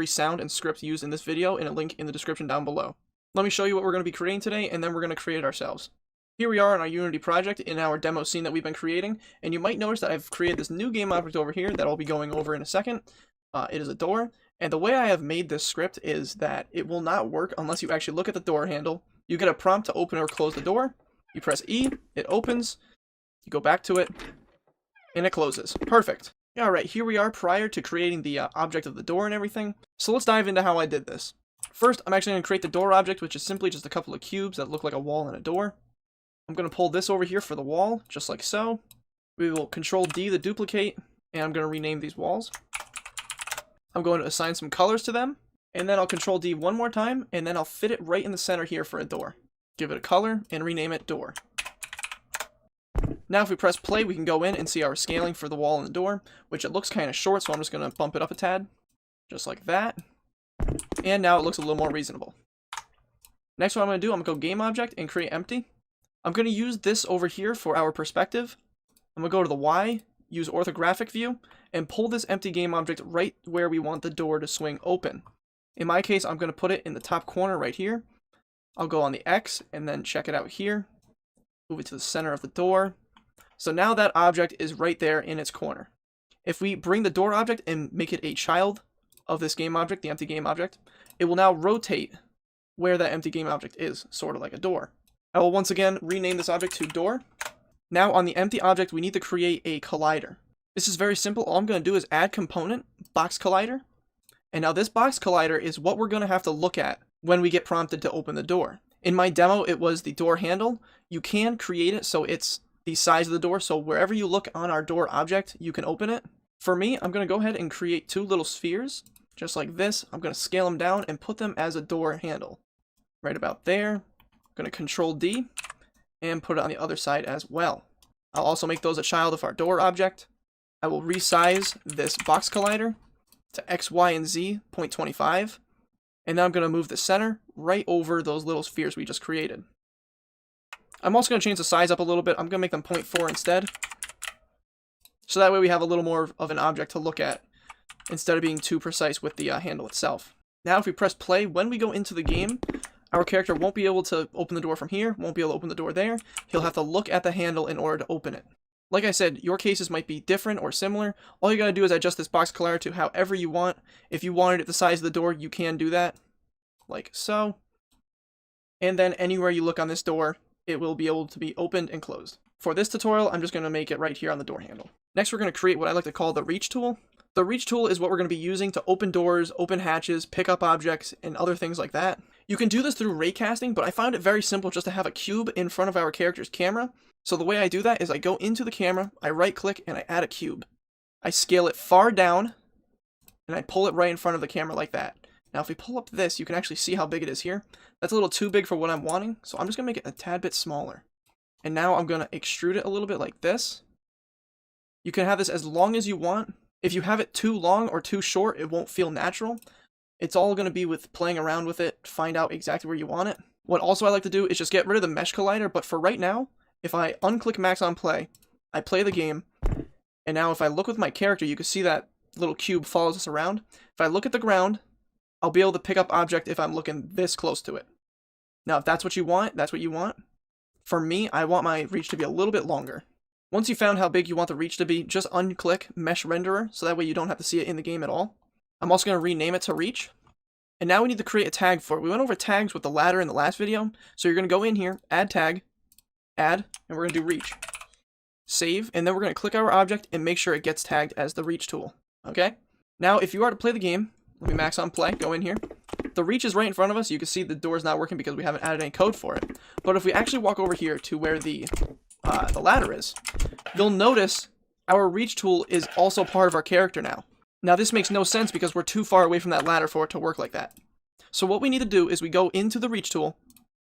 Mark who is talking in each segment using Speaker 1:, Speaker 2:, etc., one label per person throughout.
Speaker 1: free sound and script used in this video in a link in the description down below. Let me show you what we're going to be creating today, and then we're going to create it ourselves. Here we are in our Unity project in our demo scene that we've been creating, and you might notice that I've created this new game object over here that I'll be going over in a second. It is a door, and the way I have made this script is that it will not work unless you actually look at the door handle. You get a prompt to open or close the door, you press E, it opens, you go back to it, and it closes. Perfect. Alright, here we are prior to creating the object of the door and everything. So let's dive into how I did this. First, I'm actually going to create the door object, which is simply just a couple of cubes that look like a wall and a door. I'm going to pull this over here for the wall, just like so. We will Control D to duplicate, and I'm going to rename these walls. I'm going to assign some colors to them, and then I'll Control D one more time, and then I'll fit it right in the center here for a door. Give it a color, and rename it door. Now if we press play, we can go in and see our scaling for the wall and the door, which it looks kind of short, so I'm just going to bump it up a tad, just like that. And now it looks a little more reasonable. Next, what I'm going to do, I'm going to go game object and create empty. I'm going to use this over here for our perspective. I'm going to go to the Y, use orthographic view, and pull this empty game object right where we want the door to swing open. In my case, I'm going to put it in the top corner right here. I'll go on the X and then check it out here. Move it to the center of the door. So now that object is right there in its corner. If we bring the door object and make it a child of this game object, the empty game object, it will now rotate where that empty game object is, sort of like a door. I will once again rename this object to door. Now on the empty object, we need to create a collider. This is very simple. All I'm going to do is add component, box collider. And now this box collider is what we're going to have to look at when we get prompted to open the door. In my demo, it was the door handle. You can create it so it's the size of the door, so wherever you look on our door object, you can open it. For me, I'm going to go ahead and create two little spheres, just like this. I'm going to scale them down and put them as a door handle. Right about there. I'm going to Control D and put it on the other side as well. I'll also make those a child of our door object. I will resize this box collider to X, Y, and Z 0.25. And now I'm going to move the center right over those little spheres we just created. I'm also going to change the size up a little bit. I'm going to make them 0.4 instead. So that way we have a little more of an object to look at instead of being too precise with the handle itself. Now if we press play, when we go into the game, our character won't be able to open the door from here, won't be able to open the door there. He'll have to look at the handle in order to open it. Like I said, your cases might be different or similar. All you gotta do is adjust this box collider to however you want. If you wanted it the size of the door, you can do that. Like so. And then anywhere you look on this door, it will be able to be opened and closed. For this tutorial, I'm just going to make it right here on the door handle. Next, we're going to create what I like to call the reach tool. The reach tool is what we're going to be using to open doors, open hatches, pick up objects, and other things like that. You can do this through raycasting, but I found it very simple just to have a cube in front of our character's camera. So the way I do that is I go into the camera, I right click, and I add a cube. I scale it far down, and I pull it right in front of the camera like that. Now if we pull up this, you can actually see how big it is here. That's a little too big for what I'm wanting, so I'm just going to make it a tad bit smaller. And now I'm going to extrude it a little bit like this. You can have this as long as you want. If you have it too long or too short, it won't feel natural. It's all going to be with playing around with it, find out exactly where you want it. What also I like to do is just get rid of the mesh collider, but for right now, if I unclick max on play, I play the game, and now if I look with my character, you can see that little cube follows us around. If I look at the ground, I'll be able to pick up object if I'm looking this close to it. Now, if that's what you want, that's what you want. For me, I want my reach to be a little bit longer. Once you found how big you want the reach to be, just unclick Mesh Renderer, so that way you don't have to see it in the game at all. I'm also going to rename it to Reach. And now we need to create a tag for it. We went over tags with the ladder in the last video, so you're going to go in here, add tag, add, and we're going to do Reach. Save, and then we're going to click our object and make sure it gets tagged as the Reach tool. Okay? Now, if you are to play the game, let me max on play, go in here. The reach is right in front of us. You can see the door's not working because we haven't added any code for it. But if we actually walk over here to where the ladder is, you'll notice our reach tool is also part of our character now. Now this makes no sense because we're too far away from that ladder for it to work like that. So what we need to do is we go into the reach tool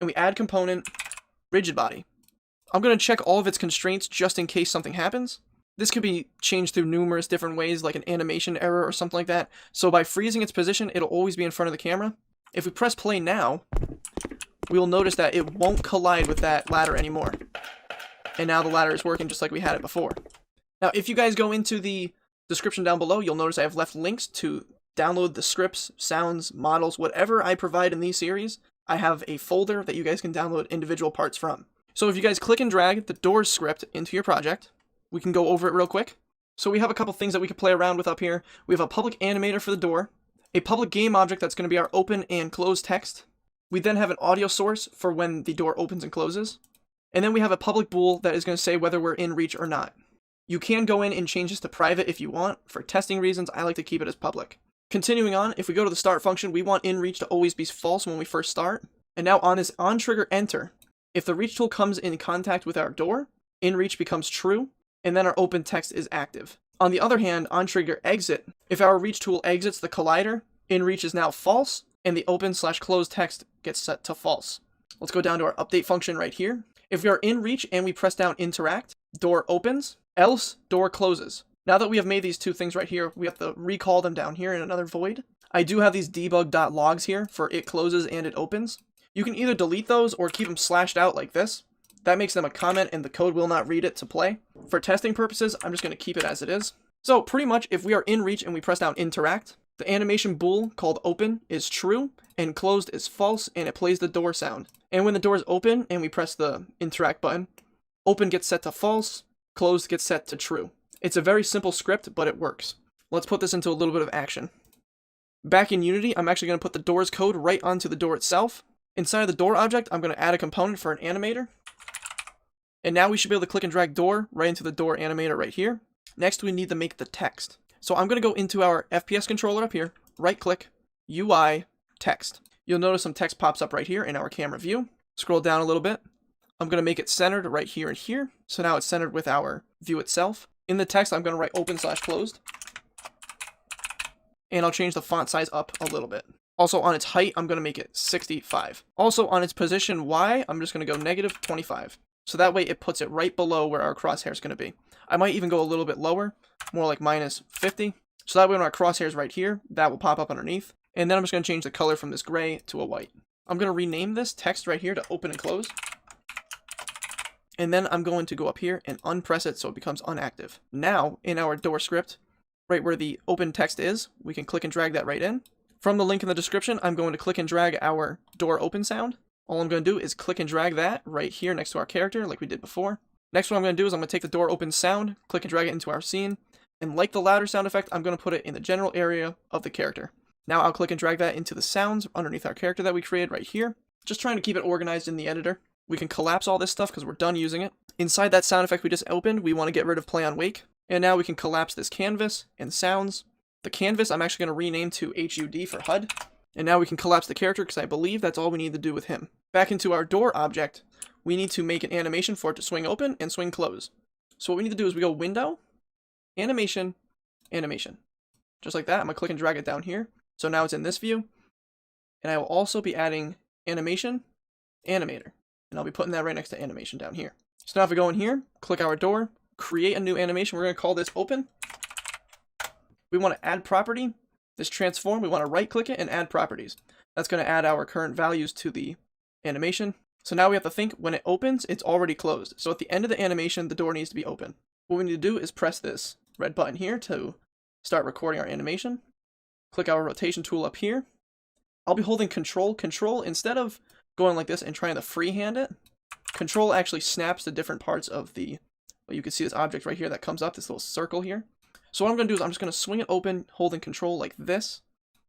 Speaker 1: and we add component rigid body. I'm going to check all of its constraints just in case something happens. This could be changed through numerous different ways, like an animation error or something like that. So by freezing its position, it'll always be in front of the camera. If we press play now, we will notice that it won't collide with that ladder anymore. And now the ladder is working just like we had it before. Now, if you guys go into the description down below, you'll notice I have left links to download the scripts, sounds, models, whatever I provide in these series, I have a folder that you guys can download individual parts from. So if you guys click and drag the doors script into your project, we can go over it real quick. So we have a couple things that we can play around with up here. We have a public animator for the door, a public game object that's going to be our open and close text. We then have an audio source for when the door opens and closes. And then we have a public bool that is going to say whether we're in reach or not. You can go in and change this to private if you want. For testing reasons, I like to keep it as public. Continuing on, if we go to the start function, we want in reach to always be false when we first start. And now on this on trigger enter, if the reach tool comes in contact with our door, in reach becomes true, and then our open text is active. On the other hand, on trigger exit, if our reach tool exits the collider, in reach is now false, and the open/close text gets set to false. Let's go down to our update function right here. If we are in reach and we press down interact, door opens, else door closes. Now that we have made these two things right here, we have to recall them down here in another void. I do have these debug.logs here for it closes and it opens. You can either delete those or keep them slashed out like this. That makes them a comment and the code will not read it to play. For testing purposes, I'm just going to keep it as it is. So pretty much if we are in reach and we press down interact, the animation bool called open is true and closed is false, and it plays the door sound. And when the door is open and we press the interact button, open gets set to false, closed gets set to true. It's a very simple script, but it works. Let's put this into a little bit of action. Back in Unity, I'm actually going to put the doors code right onto the door itself. Inside of the door object, I'm going to add a component for an animator. And now we should be able to click and drag door right into the door animator right here. Next, we need to make the text. So I'm going to go into our FPS controller up here, right click, UI, text. You'll notice some text pops up right here in our camera view. Scroll down a little bit. I'm going to make it centered right here and here. So now it's centered with our view itself. In the text, I'm going to write open/closed. And I'll change the font size up a little bit. Also on its height, I'm going to make it 65. Also on its position Y, I'm just going to go -25. So that way it puts it right below where our crosshair is going to be. I might even go a little bit lower, more like -50. So that way when our crosshair is right here, that will pop up underneath. And then I'm just going to change the color from this gray to a white. I'm going to rename this text right here to open and close. And then I'm going to go up here and unpress it so it becomes unactive. Now, in our door script, right where the open text is, we can click and drag that right in. From the link in the description, I'm going to click and drag our door open sound. All I'm going to do is click and drag that right here next to our character like we did before. Next what I'm going to do is I'm going to take the door open sound, click and drag it into our scene, and like the louder sound effect, I'm going to put it in the general area of the character. Now I'll click and drag that into the sounds underneath our character that we created right here. Just trying to keep it organized in the editor. We can collapse all this stuff because we're done using it. Inside that sound effect we just opened, we want to get rid of play on wake. And now we can collapse this canvas and sounds. The canvas I'm actually going to rename to HUD for HUD. And now we can collapse the character because I believe that's all we need to do with him. Back into our door object, we need to make an animation for it to swing open and swing close. So what we need to do is we go window, animation, animation. Just like that, I'm going to click and drag it down here. So now it's in this view. And I will also be adding animation, animator. And I'll be putting that right next to animation down here. So now if we go in here, click our door, create a new animation. We're going to call this open. We want to add property. This transform, we want to right click it and add properties. That's going to add our current values to the animation. So now we have to think when it opens, it's already closed. So at the end of the animation, the door needs to be open. What we need to do is press this red button here to start recording our animation. Click our rotation tool up here. I'll be holding control. Control, instead of going like this and trying to freehand it, control actually snaps to different parts of the, well, you can see this object right here that comes up, this little circle here. So what I'm going to do is I'm just going to swing it open, holding control like this.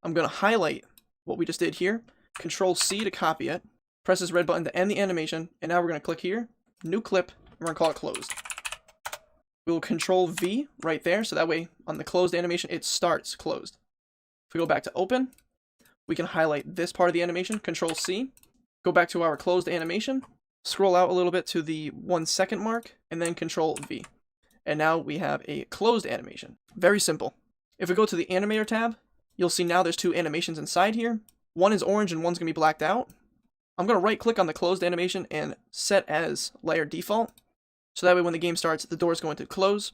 Speaker 1: I'm going to highlight what we just did here, control C to copy it, press this red button to end the animation, and now we're going to click here, new clip, and we're going to call it closed. We will control V right there, so that way on the closed animation, it starts closed. If we go back to open, we can highlight this part of the animation, control C, go back to our closed animation, scroll out a little bit to the 1 second mark, and then control V. And now we have a closed animation. Very simple. If we go to the Animator tab, you'll see now there's two animations inside here. One is orange and one's going to be blacked out. I'm going to right click on the closed animation and set as layer default. So that way when the game starts, the door is going to close.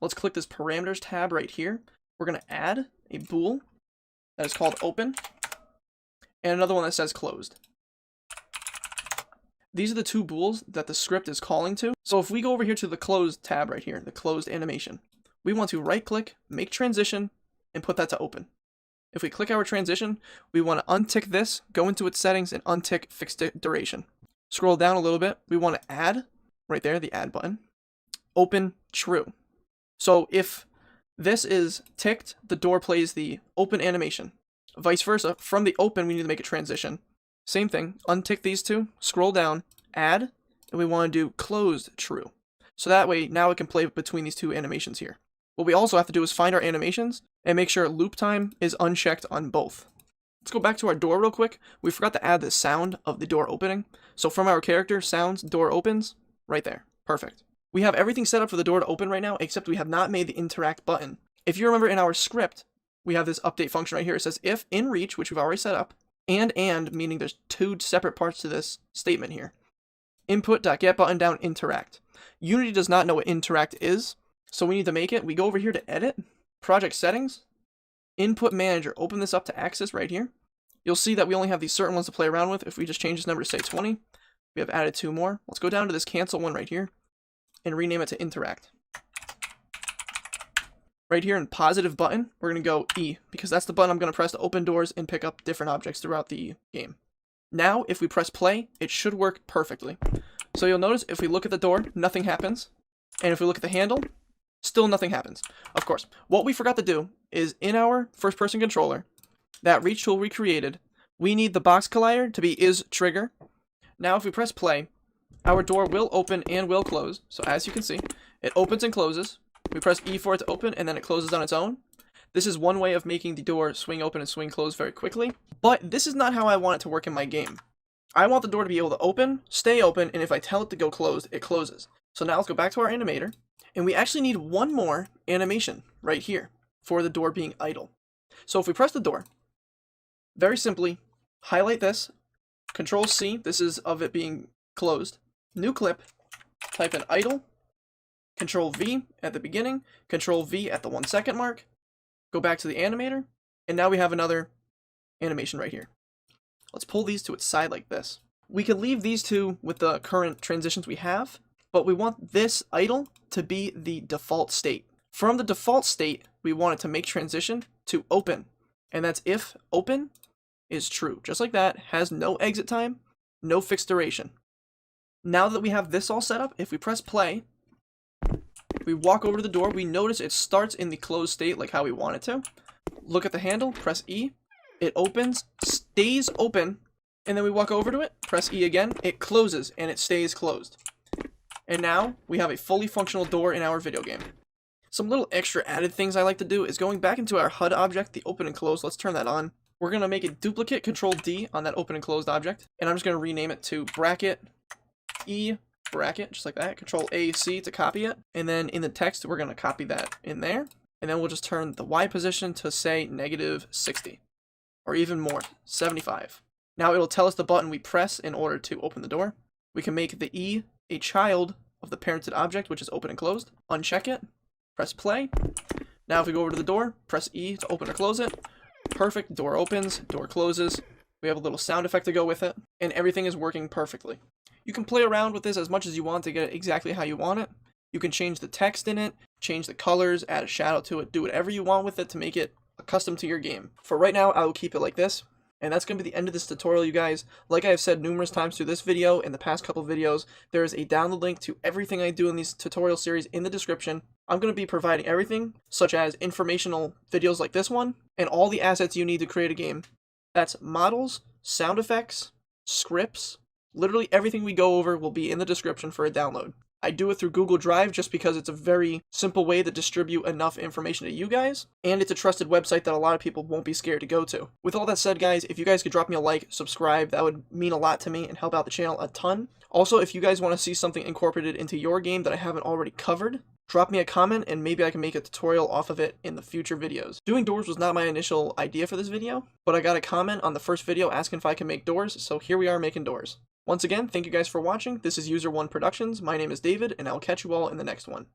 Speaker 1: Let's click this parameters tab right here. We're going to add a bool that is called open and another one that says closed. These are the two bools that the script is calling to. So if we go over here to the closed tab right here, the closed animation, we want to right click, make transition, and put that to open. if we click our transition, we want to untick this, go into its settings, and untick fixed duration. Scroll down a little bit. We want to add, right there, the add button. Open true. So if this is ticked, the door plays the open animation. Vice versa, from the open, we need to make a transition. Same thing, untick these two, scroll down, add, and we want to do closed true. So that way, now it can play between these two animations here. What we also have to do is find our animations and make sure loop time is unchecked on both. Let's go back to our door real quick. We forgot to add the sound of the door opening. So from our character, sounds, door opens, right there. Perfect. We have everything set up for the door to open right now, except we have not made the interact button. If you remember in our script, we have this update function right here. It says if in reach, which we've already set up, and meaning there's two separate parts to this statement here. Input.get button down interact. Unity does not know what interact is, so we need to make it. We go over here to edit, project settings, input manager, open this up to access right here. You'll see that we only have these certain ones to play around with. If we just change this number to say 20, we have added 2 more. Let's go down to this cancel one right here and rename it to interact. Right here in positive button, we're going to go E, because that's the button I'm going to press to open doors and pick up different objects throughout the game. Now, if we press play, it should work perfectly. So you'll notice if we look at the door, nothing happens. And if we look at the handle, still nothing happens. Of course, what we forgot to do is in our first-person controller, that reach tool we created, we need the box collider to be is trigger. Now, if we press play, our door will open and will close. So as you can see, it opens and closes. We press E for it to open, and then it closes on its own. This is one way of making the door swing open and swing close very quickly, but this is not how I want it to work in my game. I want the door to be able to open, stay open, and if I tell it to go closed, it closes. So now let's go back to our animator, and we actually need one more animation right here for the door being idle. So if we press the door, very simply, highlight this, Control C, this is of it being closed, new clip, type in idle, Control V at the beginning, Control V at the 1 second mark, go back to the animator, and now we have another animation right here. Let's pull these to its side like this. We can leave these two with the current transitions we have, but we want this idle to be the default state. From the default state, we want it to make transition to open, and that's if open is true. Just like that, has no exit time, no fixed duration. Now that we have this all set up, if we press play, we walk over to the door, we notice it starts in the closed state like how we want it to. Look at the handle, press E, it opens, stays open, and then we walk over to it, press E again, it closes, and it stays closed. And now, we have a fully functional door in our video game. Some little extra added things I like to do is going back into our HUD object, the open and close, let's turn that on. We're going to make a duplicate, Control D on that open and closed object, and I'm just going to rename it to bracket E bracket, just like that, Control AC to copy it, and then in the text we're going to copy that in there, and then we'll just turn the Y position to say -60, or even more, 75. Now it'll tell us the button we press in order to open the door. We can make the E a child of the parented object, which is open and closed, uncheck it, press play. Now if we go over to the door, press E to open or close it, perfect, door opens, door closes, we have a little sound effect to go with it, and everything is working perfectly. You can play around with this as much as you want to get it exactly how you want it. You can change the text in it, change the colors, add a shadow to it, do whatever you want with it to make it custom to your game. For right now, I will keep it like this, and that's going to be the end of this tutorial, you guys. Like I have said numerous times through this video and the past couple videos, there is a download link to everything I do in these tutorial series in the description. I'm going to be providing everything, such as informational videos like this one, and all the assets you need to create a game. That's models, sound effects, scripts, literally everything we go over will be in the description for a download. I do it through Google Drive just because it's a very simple way to distribute enough information to you guys, and it's a trusted website that a lot of people won't be scared to go to. With all that said, guys, if you guys could drop me a like, subscribe, that would mean a lot to me and help out the channel a ton. Also, if you guys want to see something incorporated into your game that I haven't already covered, drop me a comment and maybe I can make a tutorial off of it in the future videos. Doing doors was not my initial idea for this video, but I got a comment on the first video asking if I can make doors, so here we are making doors. Once again, thank you guys for watching. This is User One Productions. My name is David, and I'll catch you all in the next one.